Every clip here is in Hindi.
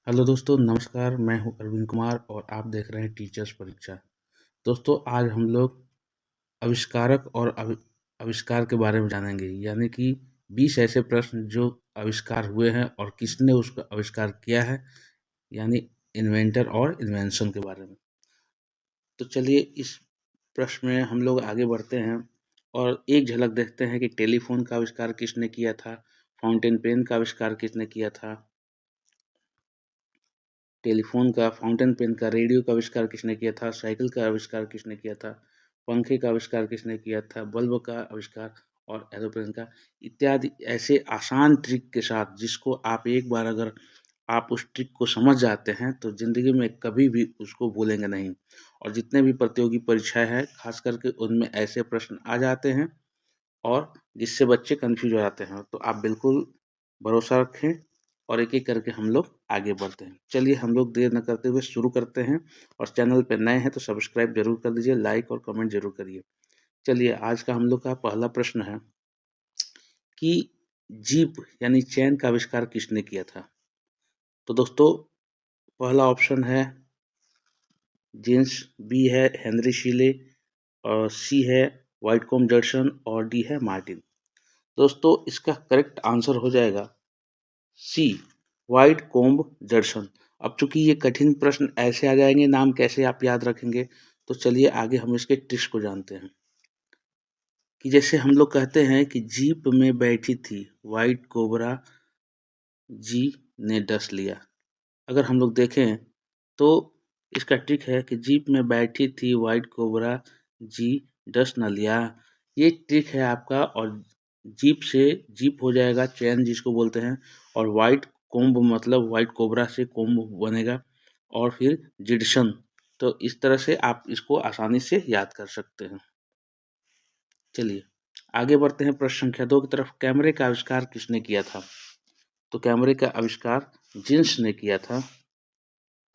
हेलो दोस्तों, नमस्कार। मैं हूं अरविंद कुमार और आप देख रहे हैं टीचर्स परीक्षा। दोस्तों, आज हम लोग आविष्कारक और आविष्कार के बारे में जानेंगे, यानी कि 20 ऐसे प्रश्न जो आविष्कार हुए हैं और किसने उसका आविष्कार किया है, यानी इन्वेंटर और इन्वेंशन के बारे में। तो चलिए इस प्रश्न में हम लोग आगे बढ़ते हैं और एक झलक देखते हैं कि टेलीफोन का आविष्कार किसने किया था, फाउंटेन पेन का आविष्कार किसने किया था, टेलीफोन का, फाउंटेन पेन का, रेडियो का आविष्कार किसने किया था, साइकिल का आविष्कार किसने किया था, पंखे का आविष्कार किसने किया था, बल्ब का आविष्कार और एरोप्लेन का, इत्यादि ऐसे आसान ट्रिक के साथ जिसको आप एक बार अगर आप उस ट्रिक को समझ जाते हैं तो ज़िंदगी में कभी भी उसको भूलेंगे नहीं। और जितने भी प्रतियोगी परीक्षाएं हैं खास करके उनमें ऐसे प्रश्न आ जाते हैं और जिससे बच्चे कन्फ्यूज हो जाते हैं। तो आप बिल्कुल भरोसा रखें और एक-एक करके हम लोग आगे बढ़ते हैं। चलिए हम लोग देर न करते हुए शुरू करते हैं और चैनल पे नए हैं तो सब्सक्राइब ज़रूर कर दीजिए, लाइक और कमेंट ज़रूर करिए। चलिए आज का हम लोग का पहला प्रश्न है कि जीप यानी चैन का आविष्कार किसने किया था? तो दोस्तों पहला ऑप्शन है जेम्स, बी है हेनरी शीले और सी है व्हाइटकॉम्ब जर्सन और डी है मार्टिन। दोस्तों इसका करेक्ट आंसर हो जाएगा सी, व्हाइटकॉम्ब जर्सन। अब चूंकि ये कठिन प्रश्न ऐसे आ जाएंगे, नाम कैसे आप याद रखेंगे, तो चलिए आगे हम इसके ट्रिक्स को जानते हैं। कि जैसे हम लोग कहते हैं कि जीप में बैठी थी व्हाइट कोबरा, जी ने डस लिया। अगर हम लोग देखें तो इसका ट्रिक है कि जीप में बैठी थी व्हाइट कोबरा, जी डस न लिया। ये ट्रिक है आपका। और जीप से जीप हो जाएगा चैन जिसको बोलते हैं, और व्हाइट कोम्ब मतलब व्हाइट कोबरा से कोम्ब बनेगा और फिर जिडसन। तो इस तरह से आप इसको आसानी से याद कर सकते हैं। चलिए आगे बढ़ते हैं प्रश्न संख्या 2 की तरफ। कैमरे का आविष्कार किसने किया था? तो कैमरे का आविष्कार जीन्स ने किया था।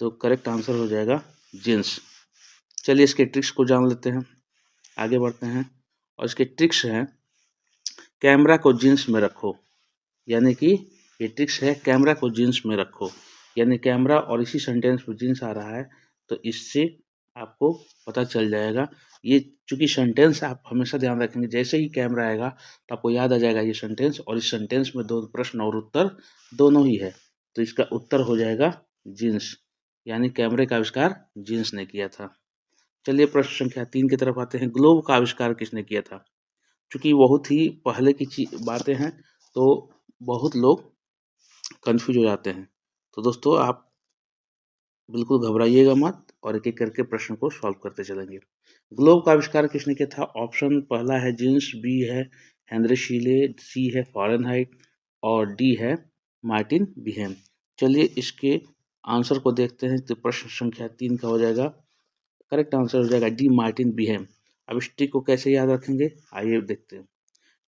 तो करेक्ट आंसर हो जाएगा जीन्स। चलिए इसके ट्रिक्स को जान लेते हैं। आगे बढ़ते हैं और इसके ट्रिक्स हैं कैमरा को जीन्स में रखो, यानी कि ये ट्रिक्स है कैमरा को जीन्स में रखो, यानी कैमरा और इसी सेंटेंस में जीन्स आ रहा है तो इससे आपको पता चल जाएगा। ये चूंकि सेंटेंस आप हमेशा ध्यान रखेंगे, जैसे ही कैमरा आएगा तो आपको याद आ जाएगा ये सेंटेंस, और इस सेंटेंस में दो प्रश्न और उत्तर दोनों ही है। तो इसका उत्तर हो जाएगा जीन्स, यानी कैमरे का आविष्कार जीन्स ने किया था। चलिए प्रश्न संख्या 3 की तरफ आते हैं। ग्लोब का आविष्कार किसने किया था? चूंकि बहुत ही पहले की बातें हैं तो बहुत लोग कंफ्यूज हो जाते हैं। तो दोस्तों आप बिल्कुल घबराइएगा मत और एक-एक करके प्रश्न को सॉल्व करते चलेंगे। ग्लोब का आविष्कार किसने किया था? ऑप्शन पहला है जीन्स, बी है हेनरी शीले, सी है फ़ारेनहाइट और डी है मार्टिन बीहेम। चलिए इसके आंसर को देखते हैं। तो प्रश्न संख्या 3 का हो जाएगा, करेक्ट आंसर हो जाएगा डी मार्टिन बीहेम। अब इस ट्रिक को कैसे याद रखेंगे आइए देखते हैं।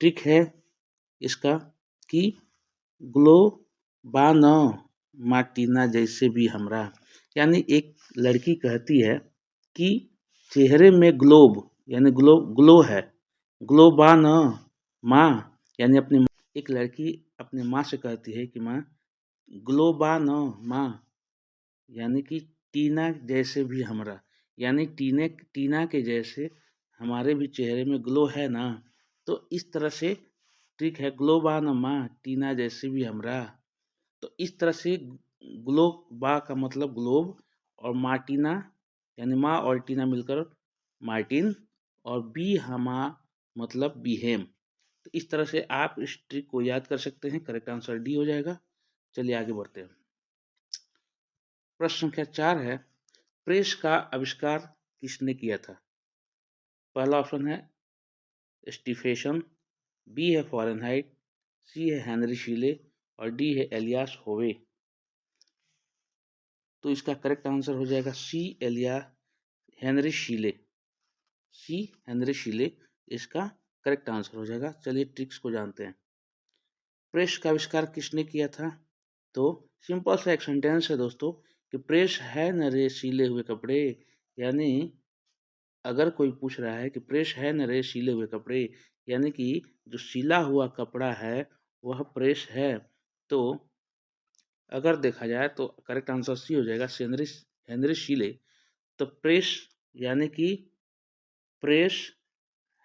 ट्रिक है इसका कि ग्लोबाना मार्टिना जैसे भी हमरा, यानी एक लड़की कहती है कि चेहरे में ग्लोब यानी ग्लो है, ग्लोबाना माँ, यानी अपनी एक लड़की अपनी माँ से कहती है कि माँ ग्लोबाना माँ, यानी कि टीना जैसे भी हमरा, यानी टीना के जैसे हमारे भी चेहरे में ग्लो है ना। तो इस तरह से ट्रिक है ग्लोबाना माँ टीना जैसे भी हमरा। तो इस तरह से ग्लोबा का मतलब ग्लोब और मार्टिना यानी माँ और टीना मिलकर मार्टिन और बी हमा मतलब बीहेम। तो इस तरह से आप इस ट्रिक को याद कर सकते हैं। करेक्ट आंसर डी हो जाएगा। चलिए आगे बढ़ते हैं। प्रश्न संख्या 4 है, प्रेस का आविष्कार किसने किया था? पहला ऑप्शन है स्टीफेसन, बी है फ़ारेनहाइट, सी है हेनरी शीले और डी है एलियास होवे। तो इसका करेक्ट आंसर हो जाएगा सी हेनरी शीले। सी हेनरी शीले इसका करेक्ट आंसर हो जाएगा। चलिए ट्रिक्स को जानते हैं। प्रेस का आविष्कार किसने किया था? तो सिंपल सा एक सेंटेंस है दोस्तों कि प्रेस है न रे सीले हुए कपड़े, यानी अगर कोई पूछ रहा है कि प्रेस है न रे सीले हुए कपड़े, यानी कि जो सिला हुआ कपड़ा है वह प्रेस है। तो अगर देखा जाए तो करेक्ट आंसर सी हो जाएगा, हेनरी शीले। तो प्रेस यानी कि प्रेस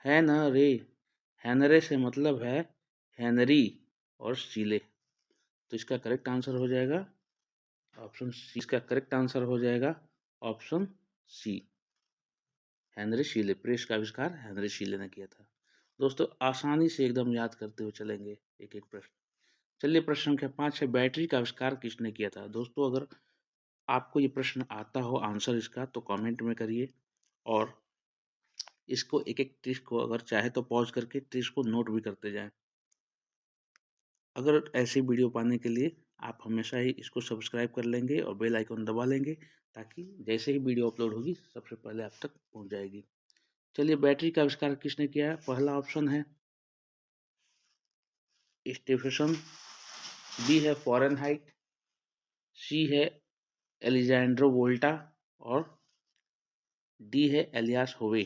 है न रे, हेनरे से मतलब है हेनरी और शीले। तो इसका करेक्ट आंसर हो जाएगा ऑप्शन सी। इसका करेक्ट आंसर हो जाएगा ऑप्शन सी, हेनरी शीले। प्रेस का आविष्कार हेनरी शीले ने किया था। दोस्तों आसानी से एकदम याद करते हुए चलेंगे एक एक प्रश्न। चलिए प्रश्न संख्या 5 है, बैटरी का आविष्कार किसने किया था? दोस्तों अगर आपको ये प्रश्न आता हो आंसर इसका तो कमेंट में करिए, और इसको एक एक ट्रिक को अगर चाहे तो पॉज करके ट्रिक को नोट भी करते जाएं। अगर ऐसी वीडियो पाने के लिए आप हमेशा ही इसको सब्सक्राइब कर लेंगे और बेल आइकन दबा लेंगे, ताकि जैसे ही वीडियो अपलोड होगी सबसे पहले आप तक पहुंच जाएगी। चलिए बैटरी का आविष्कार किसने किया है? पहला ऑप्शन है स्टीफेसन, बी है फॉरेनहाइट, सी है एलिजांड्रो वोल्टा और डी है एलियास होवे।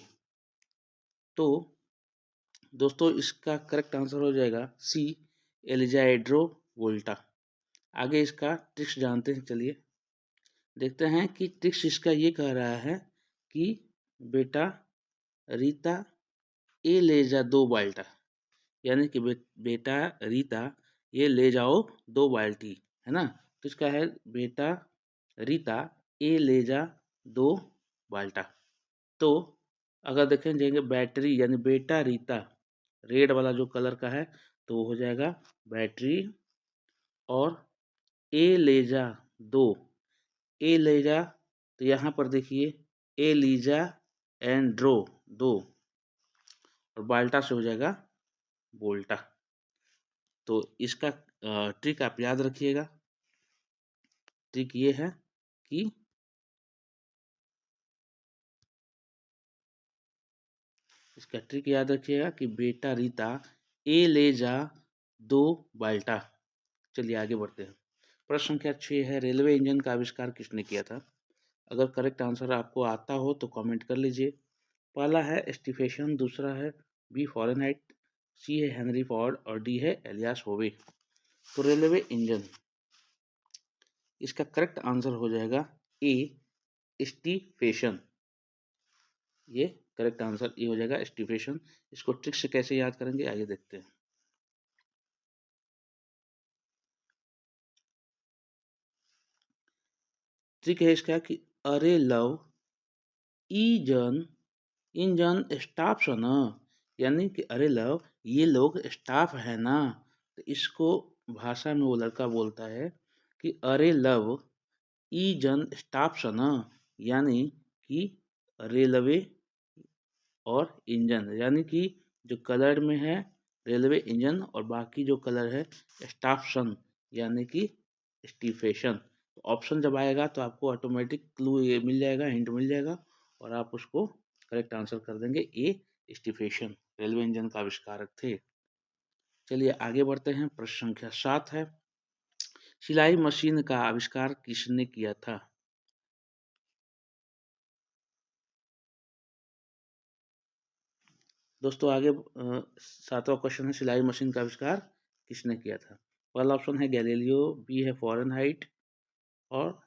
तो दोस्तों इसका करेक्ट आंसर हो जाएगा सी, एलिजांड्रो वोल्टा। आगे इसका ट्रिक्स जानते हैं, चलिए देखते हैं कि ट्रिक्स इसका ये कह रहा है कि बेटा रीता ये ले जा 2 बाल्टा, यानी कि बेटा रीता ये ले जाओ 2 बाल्टी, है ना। तो इसका है बेटा रीता ये ले जा 2 बाल्टा। तो अगर देखें जाएंगे बैटरी यानी बेटा रीता, रेड वाला जो कलर का है तो वो हो जाएगा बैटरी, और ए ले जा 2, ए ले जा तो यहाँ पर देखिए ए लीजा एंड ड्रो 2, और बाल्टा से हो जाएगा बोल्टा। तो इसका ट्रिक आप याद रखिएगा। ट्रिक ये है कि इसका ट्रिक याद रखिएगा कि बेटा रीता ए ले जा 2 बाल्टा। चलिए आगे बढ़ते हैं। प्रश्न संख्या 6 है, रेलवे इंजन का आविष्कार किसने किया था? अगर करेक्ट आंसर आपको आता हो तो कमेंट कर लीजिए। पहला है स्टीफेशन, दूसरा है बी फॉरेनहाइट, सी है हेनरी फोर्ड और डी है एलियास होवे। तो रेलवे इंजन, इसका करेक्ट आंसर हो जाएगा ए, स्टीफेशन। ये करेक्ट आंसर ये हो जाएगा स्टीफेशन। इसको ट्रिक से कैसे याद करेंगे आइए देखते हैं। ट्रिक है इसका कि अरे लव ईजन इंजन स्टाफ है ना, यानी कि अरे लव ये लोग स्टाफ है ना। तो इसको भाषा में वो लड़का बोलता है कि अरे लव ईजन स्टाफ है ना, यानी कि रेलवे और इंजन, यानी कि जो कलर में है रेलवे इंजन और बाकी जो कलर है स्टाफसन, यानी कि स्टीफेशन। ऑप्शन जब आएगा तो आपको ऑटोमेटिक क्लू ये मिल जाएगा, हिंट मिल जाएगा, और आप उसको करेक्ट आंसर कर देंगे ए, स्टीफेशन रेलवे इंजन का आविष्कारक थे। चलिए आगे बढ़ते हैं। प्रश्न संख्या 7 है, सिलाई मशीन का आविष्कार किसने किया था? दोस्तों आगे 7वां क्वेश्चन है, सिलाई मशीन का आविष्कार किसने किया था? पहला ऑप्शन है गैलीलियो, बी है फॉरेनहाइट और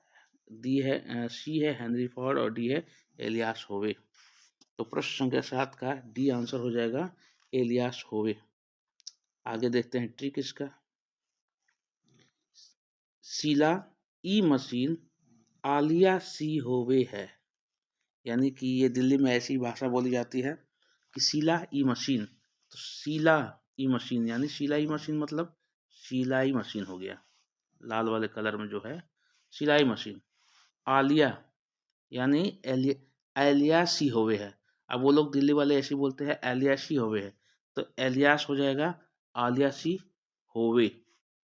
सी है हेनरी फोर्ड और डी है एलियास होवे। तो प्रश्न संख्या 7 का डी आंसर हो जाएगा एलियास होवे। आगे देखते हैं ट्रिक इसका। सीला ई मशीन आलिया सी होवे है, यानी कि ये दिल्ली में ऐसी भाषा बोली जाती है कि सीला ई मशीन। तो सीला ई मशीन यानी सिलाई मशीन मतलब सिलाई मशीन हो गया, लाल वाले कलर में जो है सिलाई मशीन। आलिया यानी एलियासी होवे है। अब वो लोग दिल्ली वाले ऐसे बोलते हैं एलियासी होवे है, तो एलियास हो जाएगा आलियासी होवे,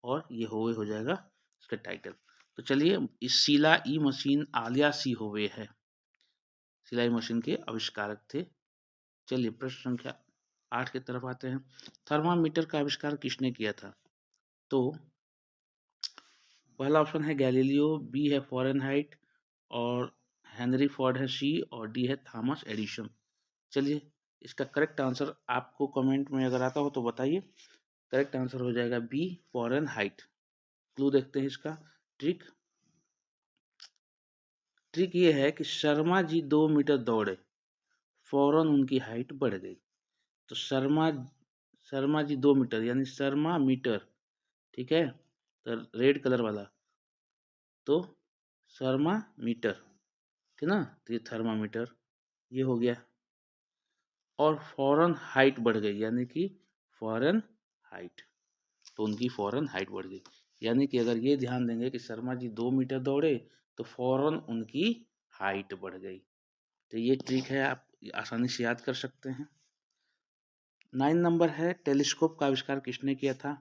और ये होवे हो जाएगा इसका टाइटल। तो चलिए इस सिला ई मशीन आलियासी होवे है, सिलाई मशीन के आविष्कारक थे। चलिए प्रश्न संख्या 8 की तरफ आते हैं। थर्मामीटर का आविष्कार किसने किया था? तो पहला ऑप्शन है गैलीलियो, बी है फॉरेनहाइट और हेनरी फोर्ड है सी, और डी है थॉमस एडिशन। चलिए इसका करेक्ट आंसर आपको कमेंट में अगर आता हो तो बताइए। करेक्ट आंसर हो जाएगा बी फॉरेनहाइट। क्लू देखते हैं इसका। ट्रिक ट्रिक ये है कि शर्मा जी 2 मीटर दौड़े, फौरन उनकी हाइट बढ़ गई। तो शर्मा जी 2 मीटर यानी शर्मा मीटर, ठीक है, तो रेड कलर वाला, तो शर्मा मीटर, ठीक ना, तो ये थर्मामीटर ये हो गया। और फौरन हाइट बढ़ गई यानी कि फौरन हाइट, तो उनकी फौरन हाइट बढ़ गई। यानी कि अगर ये ध्यान देंगे कि शर्मा जी 2 मीटर दौड़े तो फौरन उनकी हाइट बढ़ गई। तो ये ट्रिक है, आप आसानी से याद कर सकते हैं। 9 नंबर है, टेलीस्कोप का आविष्कार किसने किया था?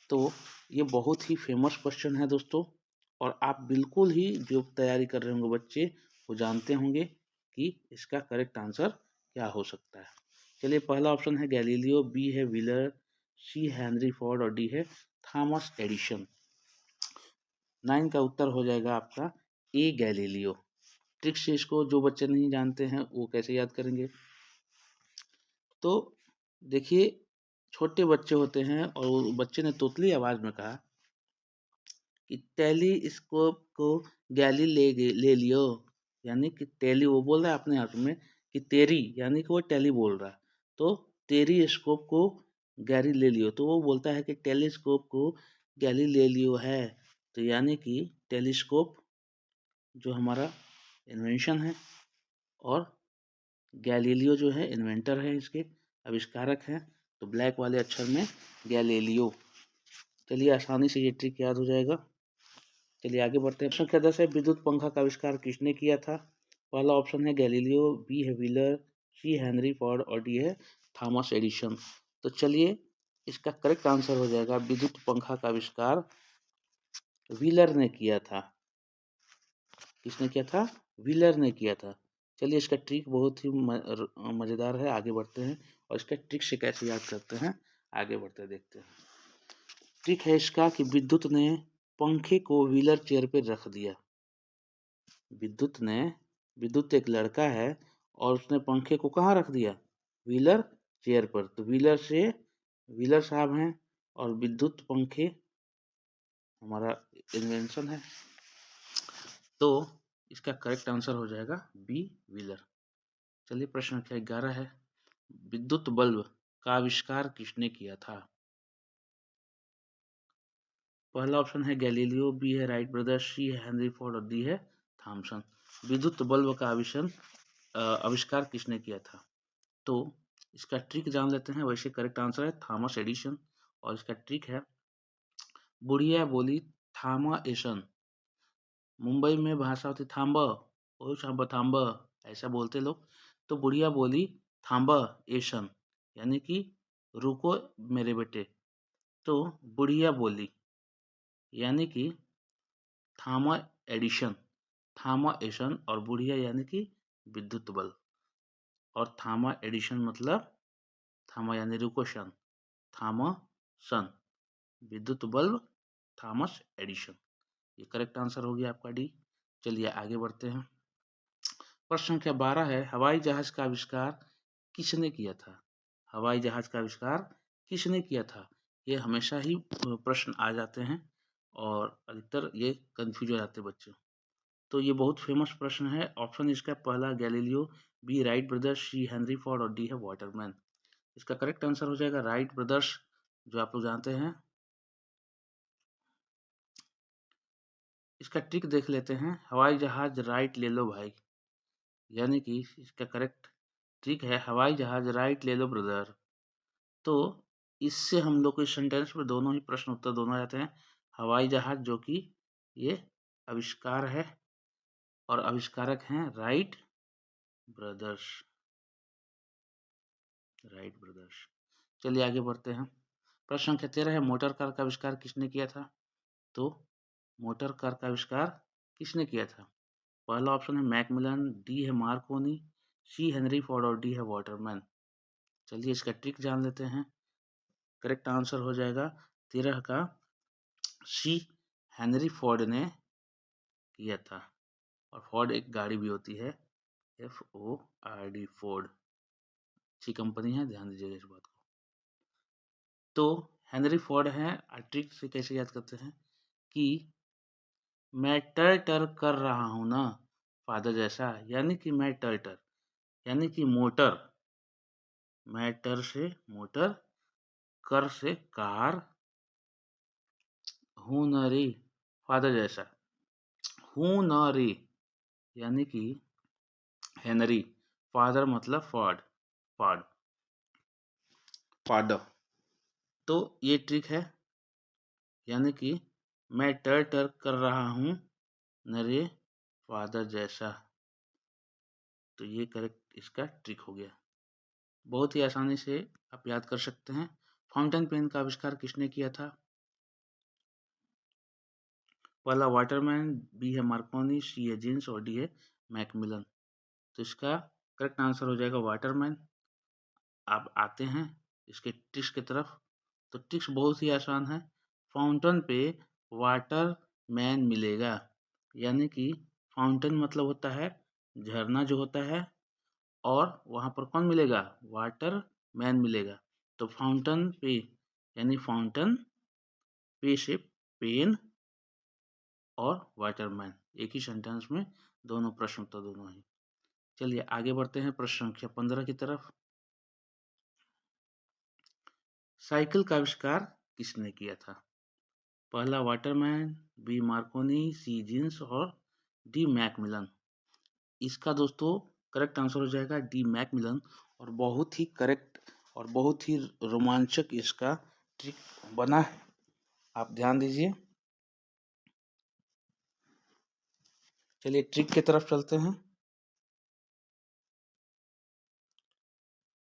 तो ये बहुत ही फेमस क्वेश्चन है दोस्तों, और आप बिल्कुल ही जो तैयारी कर रहे होंगे बच्चे वो जानते होंगे कि इसका करेक्ट आंसर क्या हो सकता है। चलिए, पहला ऑप्शन है गैलीलियो, बी है व्हीलर, सी है हेनरी फोर्ड और डी है थॉमस एडिशन। 9 का उत्तर हो जाएगा आपका ए गैलीलियो। ट्रिक से इसको जो बच्चे नहीं जानते हैं वो कैसे याद करेंगे? तो देखिए, छोटे बच्चे होते हैं और वो बच्चे ने तोतली आवाज में कहा कि टेलीस्कोप को गैली ले लियो, यानी कि टेली वो बोल रहा है अपने आप में कि तेरी, यानी कि वो टेली बोल रहा है, तो तेरी स्कोप को गैरी ले लियो, तो वो बोलता है कि टेलीस्कोप को गैली ले लियो है, तो यानी कि टेलीस्कोप जो हमारा इन्वेंशन है, और गैलीलियो जो है इन्वेंटर है, इसके आविष्कारक हैं, तो ब्लैक वाले अक्षर में गैलीलियो। चलिए, आसानी से ये ट्रिक याद हो जाएगा। चलिए आगे बढ़ते हैं। संख्या 10 है, विद्युत पंखा का आविष्कार किसने किया था? पहला ऑप्शन है गैलीलियो, बी है व्हीलर, सी हेनरी फोर्ड और डी है थॉमस एडिशन। तो चलिए, इसका करेक्ट आंसर हो जाएगा विद्युत पंखा का आविष्कार व्हीलर ने किया था। किसने किया था? व्हीलर ने किया था। चलिए, इसका ट्रिक बहुत ही मजेदार है, आगे बढ़ते हैं और इसका ट्रिक से कैसे याद करते हैं आगे बढ़ते देखते हैं। ट्रिक है इसका कि विद्युत ने पंखे को व्हीलर चेयर पर रख दिया। विद्युत एक लड़का है और उसने पंखे को कहाँ रख दिया? व्हीलर चेयर पर। तो व्हीलर साहब हैं और विद्युत पंखे हमारा इन्वेंशन है, तो इसका करेक्ट आंसर हो जाएगा बी व्हीलर। चलिए, प्रश्न संख्या 11 है, विद्युत बल्ब का आविष्कार किसने किया था? पहला ऑप्शन है गैलीलियो, बी है राइट ब्रदर्स, सी है हेनरी फोर्ड और डी है थॉमसन। विद्युत बल्ब का आविष्कार किसने किया था? तो इसका ट्रिक जान लेते हैं। वैसे करेक्ट आंसर है थॉमस एडिशन, और इसका ट्रिक है बुढ़िया बोली थामा एशन। मुंबई में भाषा होती थांब, ओ थांब थांब, ऐसा बोलते लोग। तो बुढ़िया बोली थांब एशन, यानी कि रुको मेरे बेटे। तो बुढ़िया बोली यानी कि थामा एडिशन, थामा एशन, और बुढ़िया यानी कि विद्युत बल्ब, और थामा एडिशन मतलब थामा यानी रुको शन, थामा सन, विद्युत बल्ब, थॉमस एडिशन। ये करेक्ट आंसर हो गया आपका डी। चलिए आगे बढ़ते हैं। प्रश्न संख्या 12 है, हवाई जहाज का आविष्कार किसने किया था? हवाई जहाज का आविष्कार किसने किया था? ये हमेशा ही प्रश्न आ जाते हैं और अधिकतर ये कंफ्यूज हो जाते हैं बच्चे। तो ये बहुत फेमस प्रश्न है। ऑप्शन इसका पहला गैलीलियो, बी राइट ब्रदर्स, सी हेनरी फोर्ड और डी है वाटरमैन। इसका करेक्ट आंसर हो जाएगा राइट ब्रदर्स, जो आप लोग जानते हैं। इसका ट्रिक देख लेते हैं, हवाई जहाज राइट ले लो भाई, यानी कि इसका करेक्ट ट्रिक है हवाई जहाज राइट ले लो ब्रदर। तो इससे हम लोग को इस सेंटेंस में दोनों ही प्रश्न उत्तर दोनों आ जाते हैं। हवाई जहाज जो कि ये आविष्कार है और आविष्कारक हैं ब्रदर्स राइट ब्रदर्स। चलिए आगे बढ़ते हैं। प्रश्न संख्या 13 है, मोटर कार का आविष्कार किसने किया था? तो मोटर कार का आविष्कार किसने किया था? पहला ऑप्शन है मैकमिलन, डी है मार्कोनी, सी हेनरी फोर्ड और डी है वाटरमैन। चलिए इसका ट्रिक जान लेते हैं। करेक्ट आंसर हो जाएगा 13 का सी, हेनरी फोर्ड ने किया था। और फोर्ड एक गाड़ी भी होती है, FORD, फोर्ड अच्छी कंपनी है, ध्यान दीजिएगा इस बात को। तो हेनरी फोर्ड हैं। ट्रिक से कैसे याद करते हैं कि मैं टर कर रहा हूँ ना फादर जैसा, यानी कि मैं टर यानी कि मोटर, मैं टर से मोटर, कर से कार, हूँ न रे फादर जैसा, हूँ न रे यानी कि हेनरी, फादर मतलब फाड, फादर। तो ये ट्रिक है, यानी कि मैं टर कर रहा हूँ नरे फादर जैसा। तो ये करेक्ट इसका ट्रिक हो गया। बहुत ही आसानी से आप याद कर सकते हैं। फाउंटेन पेन का आविष्कार किसने किया था? पहला वाटरमैन, बी है मार्कोनी, सी है जीन्स और डी है मैकमिलन। तो इसका करेक्ट आंसर हो जाएगा वाटरमैन। आप आते हैं इसके ट्रिक्स की तरफ। तो ट्रिक्स बहुत ही आसान है। फाउंटेन पे वाटर मैन मिलेगा, यानी कि फाउंटेन मतलब होता है झरना जो होता है, और वहाँ पर कौन मिलेगा? वाटर मैन मिलेगा। तो फाउंटेन पे यानी फाउंटेन पे से पेन और वाटरमैन एक ही सेंटेंस में दोनों प्रश्न उत्तर दोनों ही। चलिए आगे बढ़ते हैं प्रश्न संख्या 15 की तरफ। साइकिल का आविष्कार किसने किया था? पहला वाटरमैन, बी मार्कोनी, सी जीन्स और डी मैकमिलन। इसका दोस्तों करेक्ट आंसर हो जाएगा डी मैकमिलन। और बहुत ही करेक्ट और बहुत ही रोमांचक इसका ट्रिक बना है, आप ध्यान दीजिए। चलिए ट्रिक की तरफ चलते हैं।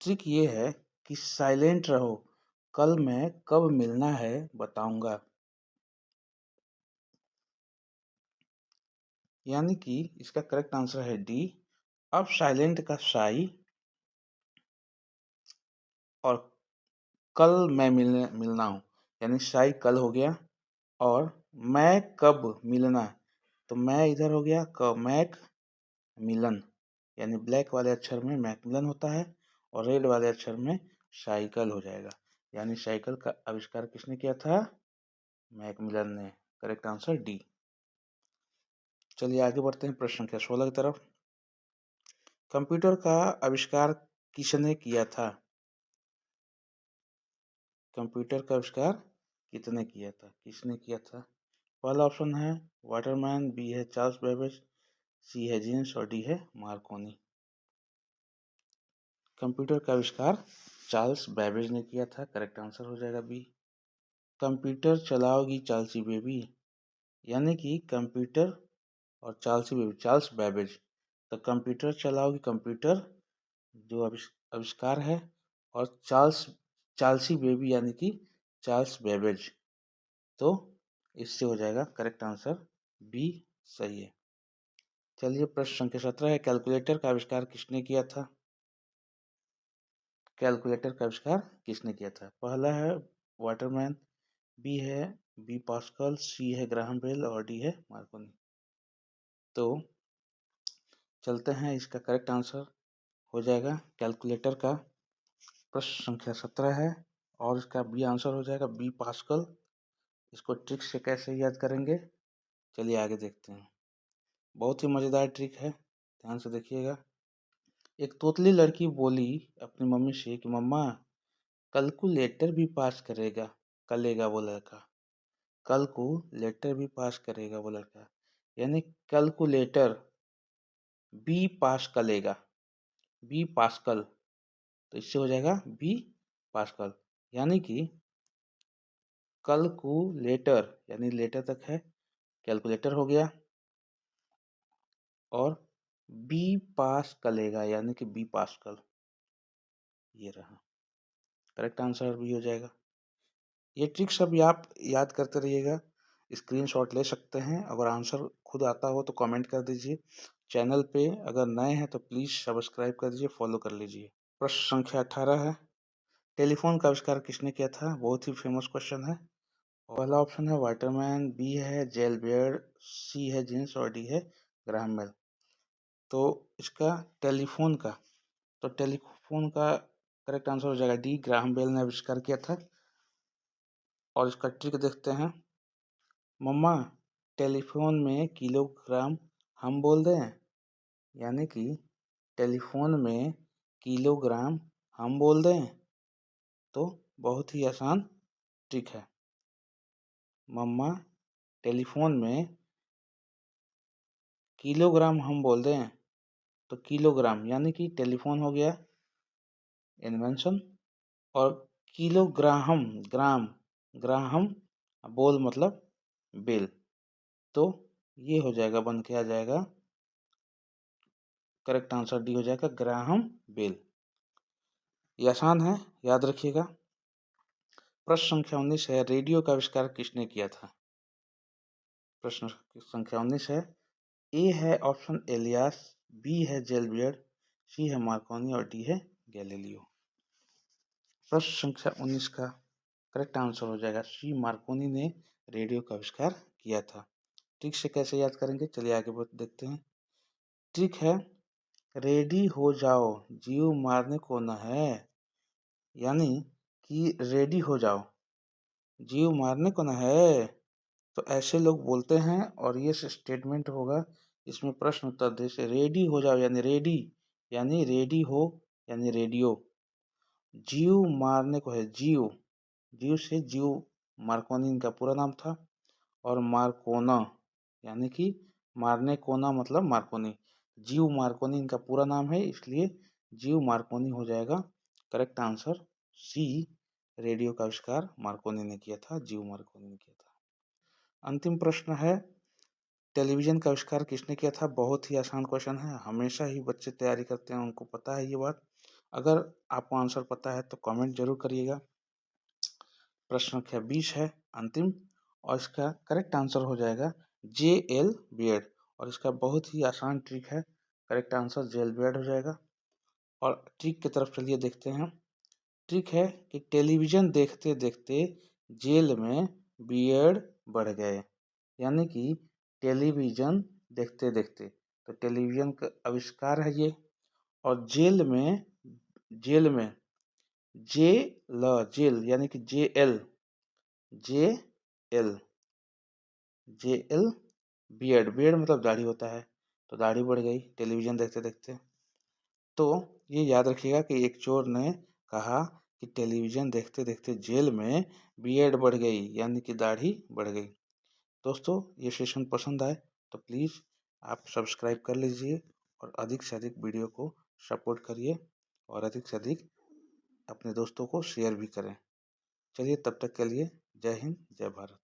ट्रिक ये है कि साइलेंट रहो, कल मैं कब मिलना है बताऊंगा। यानी कि इसका करेक्ट आंसर है डी। अब साइलेंट का साई और कल मैं मिलना हूँ, यानी साई कल हो गया, और मैं कब मिलना, तो मैं इधर हो गया कब, मैक मिलन, यानी ब्लैक वाले अक्षर में मैकमिलन होता है और रेड वाले अक्षर में साइकिल हो जाएगा। यानी साइकिल का आविष्कार किसने किया था? मैकमिलन ने। Correct answer D. चलिए आगे बढ़ते हैं प्रश्न संख्या 16 की तरफ। कंप्यूटर का आविष्कार किसने किया था? कंप्यूटर का आविष्कार किसने किया था? पहला ऑप्शन है वाटरमैन, बी है चार्ल्स बेबेज, सी है जीन्स और डी है मार्कोनी। कंप्यूटर का आविष्कार चार्ल्स बेबेज ने किया था। करेक्ट आंसर हो जाएगा बी। कंप्यूटर चलाओगी चार्ल्सी बेबी, यानी कि कंप्यूटर और चार्ल्सी बेबी, चार्ल्स बेबेज। तो कंप्यूटर चलाओगी, कंप्यूटर जो आविष्कार है, और चार्ल्सी बेबी यानी कि चार्ल्स बेबेज। तो इससे हो जाएगा करेक्ट आंसर बी सही है। चलिए प्रश्न संख्या 17 है, कैलकुलेटर का आविष्कार किसने किया था? कैलकुलेटर का आविष्कार किसने किया था? पहला है वाटरमैन, बी है बी पास्कल, सी है ग्राहम बेल और डी है मार्कोनी। तो चलते हैं, इसका करेक्ट आंसर हो जाएगा कैलकुलेटर का प्रश्न संख्या 17 है, और इसका बी आंसर हो जाएगा बी पास्कल। इसको ट्रिक से कैसे याद करेंगे, चलिए आगे देखते हैं। बहुत ही मज़ेदार ट्रिक है, ध्यान से देखिएगा। एक तोतली लड़की बोली अपनी मम्मी से कि मम्मा कल को लेटर भी पास करेगा वो लड़का। कल को लेटर भी पास करेगा वो लड़का, यानी कल को लेटर बी पास करेगा, बी पास्कल। तो इससे हो जाएगा बी पास्कल, यानी कि कल को लेटर, यानी लेटर तक है, कैलकुलेटर हो गया, और बी पास करेगा यानी कि बी पास्कल, ये रहा करेक्ट आंसर भी हो जाएगा। ये ट्रिक्स अभी आप याद करते रहिएगा, स्क्रीनशॉट ले सकते हैं। अगर आंसर खुद आता हो तो कमेंट कर दीजिए। चैनल पे अगर नए हैं तो प्लीज़ सब्सक्राइब कर दीजिए, फॉलो कर लीजिए। प्रश्न संख्या 18 है, टेलीफोन का आविष्कार किसने किया था? बहुत ही फेमस क्वेश्चन है। पहला ऑप्शन है वाटरमैन, बी है जेल बियर्ड, सी है जीन्स और डी है ग्राहम बेल। तो इसका टेलीफोन का तो टेलीफोन का करेक्ट आंसर हो जाएगा डी, ग्राहम बेल ने आविष्कार किया था। और इसका ट्रिक देखते हैं। मम्मा टेलीफोन में किलोग्राम हम बोल दें, यानी कि टेलीफोन में किलोग्राम हम बोल दें, तो बहुत ही आसान ट्रिक है। मम्मा टेलीफोन में किलोग्राम हम बोल दें, तो किलोग्राम यानी कि टेलीफोन हो गया इन्वेंशन, और किलोग्राम ग्राम ग्राहम बोल मतलब बेल, तो ये हो जाएगा, बन के आ जाएगा, करेक्ट आंसर डी हो जाएगा, ग्राहम बेल। ये आसान है, याद रखिएगा। प्रश्न संख्या 19 है, रेडियो का आविष्कार किसने किया था? प्रश्न संख्या 19 है, ए है ऑप्शन एलियास, बी है जेलबियट, सी है मार्कोनी और डी है गैलीलियो। प्रश्न संख्या 19 का करेक्ट आंसर हो जाएगा सी, मार्कोनी ने रेडियो का आविष्कार किया था। ट्रिक से कैसे याद करेंगे, चलिए आगे बढ़ देखते हैं। ट्रिक है, रेडी हो जाओ जीव मारने को न है, यानी कि रेडी हो जाओ जीव मारने को न है, तो ऐसे लोग बोलते हैं और ये स्टेटमेंट होगा, इसमें प्रश्न उत्तर दे से रेडी हो जाओ यानी रेडी, यानी रेडी हो यानी रेडियो, जीव मारने को है जीव, जीव से जीव मार्कोनी इनका पूरा नाम था, और मार्कोना यानी कि मारने कोना मतलब मार्कोनी, जीव मार्कोनी इनका पूरा नाम है, इसलिए जीव मार्कोनी हो जाएगा करेक्ट आंसर सी, रेडियो का आविष्कार मार्कोनी ने किया था, जीव मार्कोनी ने किया था। अंतिम प्रश्न है, टेलीविजन का आविष्कार किसने किया था? बहुत ही आसान क्वेश्चन है, हमेशा ही बच्चे तैयारी करते हैं, उनको पता है ये बात। अगर आपको आंसर पता है तो कमेंट जरूर करिएगा। प्रश्न संख्या 20 है अंतिम, और इसका करेक्ट आंसर हो जाएगा जे एल बियड, और इसका बहुत ही आसान ट्रिक है, करेक्ट आंसर जेल बियड हो जाएगा। और ट्रिक की तरफ चलिए देखते हैं। ट्रिक है कि टेलीविजन देखते देखते जेल में बियर्ड बढ़ गए, यानी कि टेलीविजन देखते देखते, तो टेलीविजन का आविष्कार है ये, और जेल में जे ल जेल यानी कि जे एल बियर्ड, बियर्ड मतलब दाढ़ी होता है, तो दाढ़ी बढ़ गई टेलीविजन देखते देखते। तो ये याद रखिएगा कि एक चोर ने कहा कि टेलीविजन देखते देखते जेल में बियर्ड बढ़ गई, यानी कि दाढ़ी बढ़ गई। दोस्तों, ये सेशन पसंद आए तो प्लीज़ आप सब्सक्राइब कर लीजिए, और अधिक से अधिक वीडियो को सपोर्ट करिए, और अधिक से अधिक अपने दोस्तों को शेयर भी करें। चलिए, तब तक के लिए जय हिंद, जय भारत।